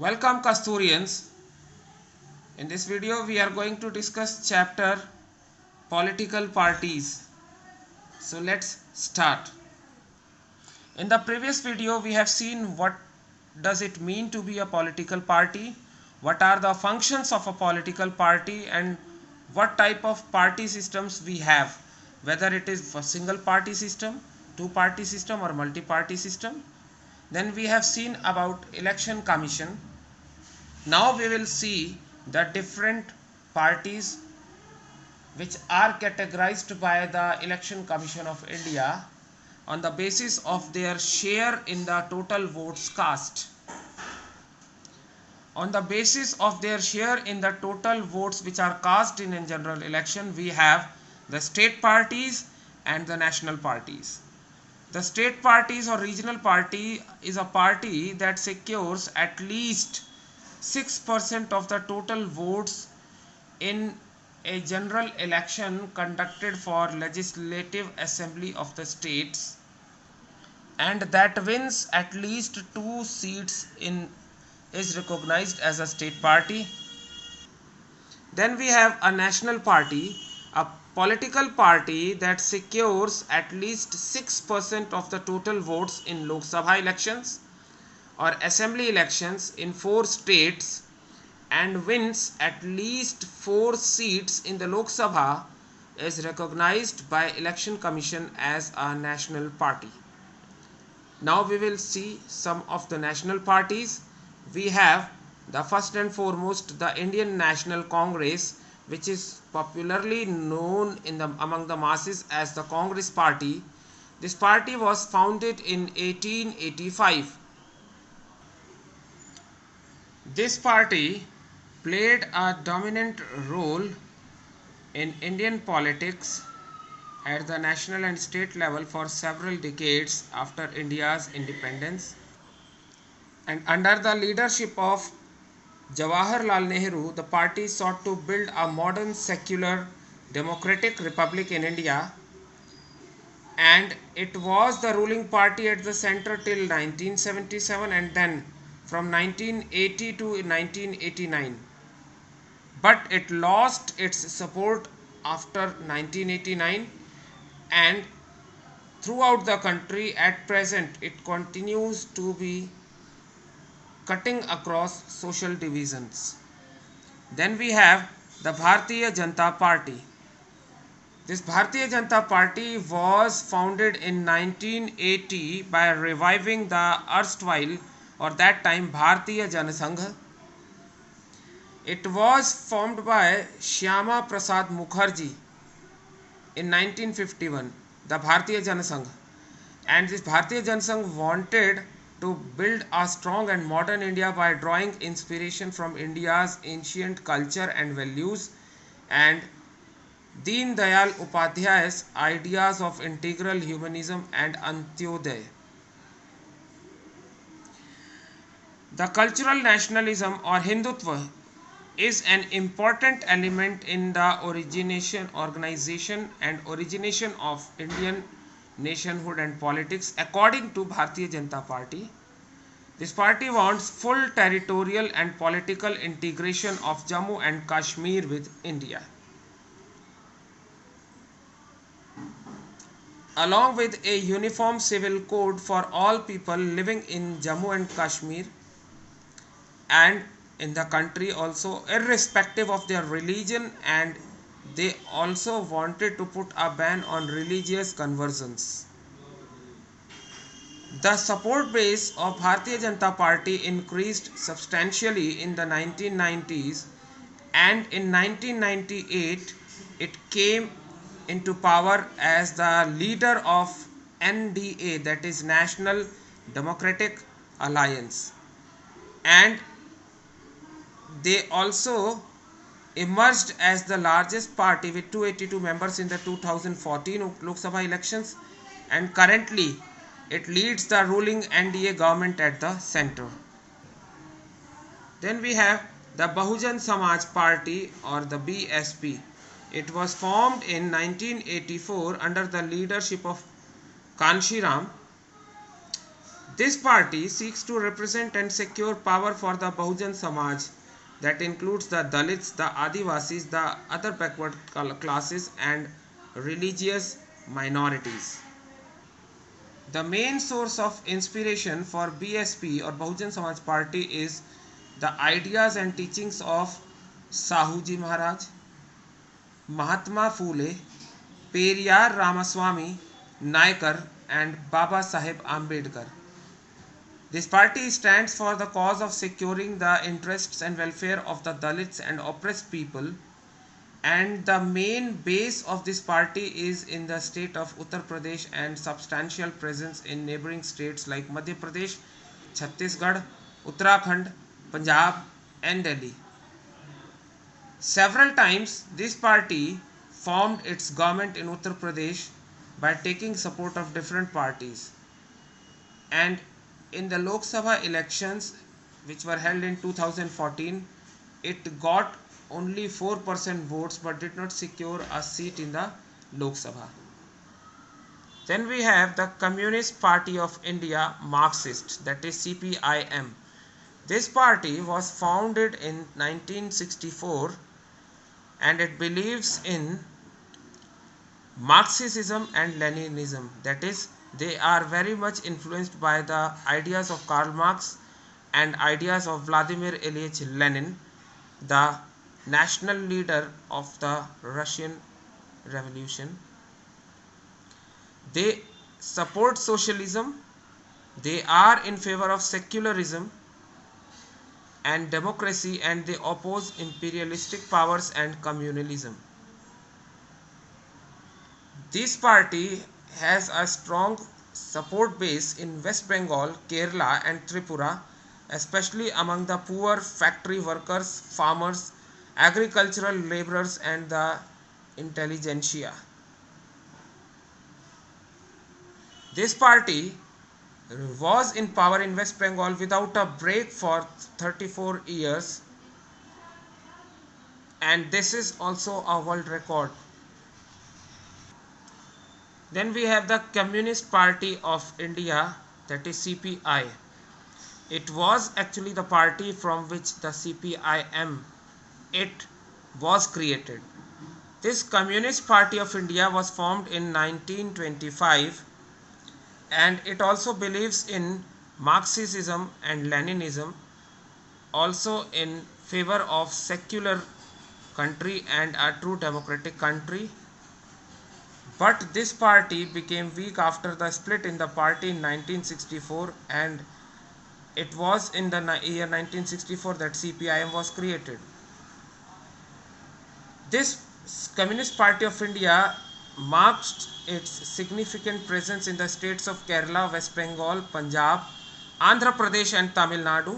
Welcome Kasturians. In this video we are going to discuss chapter political parties. So let's start. In the previous video we have seen what does it mean to be a political party, what are the functions of a political party, and what type of party systems we have, whether it is a single party system, two party system or multi-party system. Then we have seen about election commission. Now we will see the different parties which are categorized by the Election Commission of India on the basis of their share in the total votes cast. On the basis of their share in the total votes which are cast in a general election, we have the state parties and the national parties. The state parties or regional party is a party that secures at least 6% of the total votes in a general election conducted for legislative assembly of the states, and that wins at least 2 seats in is recognized as a state party. Then we have a national party, a political party that secures at least 6% of the total votes in Lok Sabha elections or assembly elections in 4 states and wins at least 4 seats in the Lok Sabha is recognized by Election Commission as a national party. Now we will see some of the national parties. We have the first and foremost the Indian National Congress, which is popularly known among the masses as the Congress Party. This party was founded in 1885. This party played a dominant role in Indian politics at the national and state level for several decades after India's independence. And under the leadership of Jawaharlal Nehru, the party sought to build a modern secular democratic republic in India, and it was the ruling party at the center till 1977 and then from 1980 to 1989. But it lost its support after 1989, and throughout the country at present it continues to be cutting across social divisions. Then we have the Bharatiya Janata Party. This Bharatiya Janata Party was founded in 1980 by reviving the erstwhile or that time Bharatiya Janasangh. It was formed by Shyama Prasad Mukherjee in 1951, the Bharatiya Janasangh. And this Bharatiya Janasangh wanted to build a strong and modern India by drawing inspiration from India's ancient culture and values and Deen Dayal Upadhyay's ideas of integral humanism and Antyodaya. The cultural nationalism or Hindutva is an important element in the organization of Indian nationhood and politics according to Bharatiya Janata Party. This party wants full territorial and political integration of Jammu and Kashmir with India, along with a uniform civil code for all people living in Jammu and Kashmir and in the country also, irrespective of their religion, and they also wanted to put a ban on religious conversions. The support base of Bharatiya Janata Party increased substantially in the 1990s, and in 1998 it came into power as the leader of NDA, that is National Democratic Alliance, and they also emerged as the largest party with 282 members in the 2014 Lok Sabha elections, and currently it leads the ruling NDA government at the center. Then we have the Bahujan Samaj Party or the BSP. It was formed in 1984 under the leadership of Kanshiram. This party seeks to represent and secure power for the Bahujan Samaj, that includes the Dalits, the Adivasis, the other backward classes and religious minorities. The main source of inspiration for BSP or Bahujan Samaj Party is the ideas and teachings of Sahuji Maharaj, Mahatma Phule, Periyar Ramaswamy, Naikar and Baba Saheb Ambedkar. This party stands for the cause of securing the interests and welfare of the Dalits and oppressed people, and the main base of this party is in the state of Uttar Pradesh and substantial presence in neighboring states like Madhya Pradesh, Chhattisgarh, Uttarakhand, Punjab and Delhi. Several times this party formed its government in Uttar Pradesh by taking support of different parties, and in the Lok Sabha elections which were held in 2014, it got only 4% votes but did not secure a seat in the Lok Sabha. Then we have the Communist Party of India Marxist, that is CPIM. This party was founded in 1964 and it believes in Marxism and Leninism, that is, they are very much influenced by the ideas of Karl Marx and ideas of Vladimir Ilyich Lenin, the national leader of the Russian Revolution. They support socialism, they are in favor of secularism and democracy, and they oppose imperialistic powers and communalism. This party has a strong support base in West Bengal, Kerala and Tripura, especially among the poor factory workers, farmers, agricultural laborers and the intelligentsia. This party was in power in West Bengal without a break for 34 years, and this is also a world record. Then we have the Communist Party of India, that is CPI. It was actually the party from which the CPIM it was created. This Communist Party of India was formed in 1925 and it also believes in Marxism and Leninism, also in favor of secular country and a true democratic country. But this party became weak after the split in the party in 1964, and it was in the year 1964 that CPIM was created. This Communist Party of India marked its significant presence in the states of Kerala, West Bengal, Punjab, Andhra Pradesh and Tamil Nadu,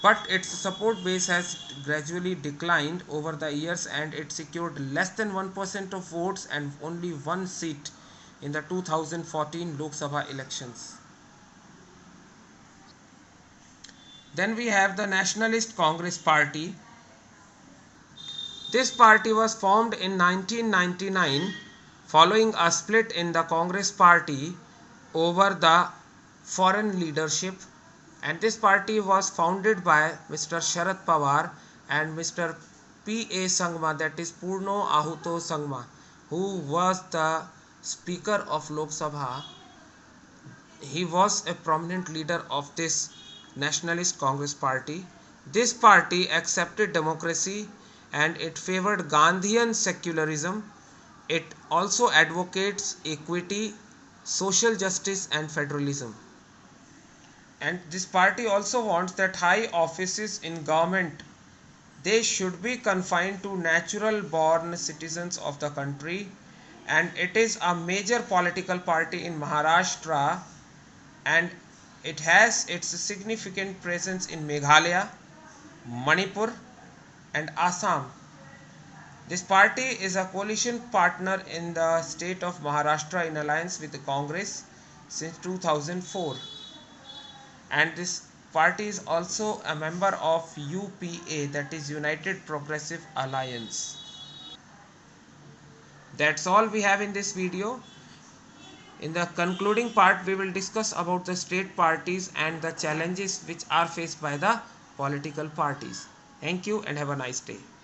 but its support base has gradually declined over the years and it secured less than 1% of votes and only one seat in the 2014 Lok Sabha elections. Then we have the Nationalist Congress Party. This party was formed in 1999 following a split in the Congress Party over the foreign leadership, and this party was founded by Mr. Sharad Pawar and Mr. P.A. Sangma, that is Purno Ahuto Sangma, who was the Speaker of Lok Sabha. He was a prominent leader of this Nationalist Congress Party. This party accepted democracy and it favored Gandhian secularism. It also advocates equity, social justice and federalism. And this party also wants that high offices in government, they should be confined to natural born citizens of the country, and it is a major political party in Maharashtra and it has its significant presence in Meghalaya, Manipur and Assam. This party is a coalition partner in the state of Maharashtra in alliance with the Congress since 2004, and this party is also a member of UPA, that is United Progressive Alliance. That's all we have in this video. In the concluding part, we will discuss about the state parties and the challenges which are faced by the political parties. Thank you and have a nice day.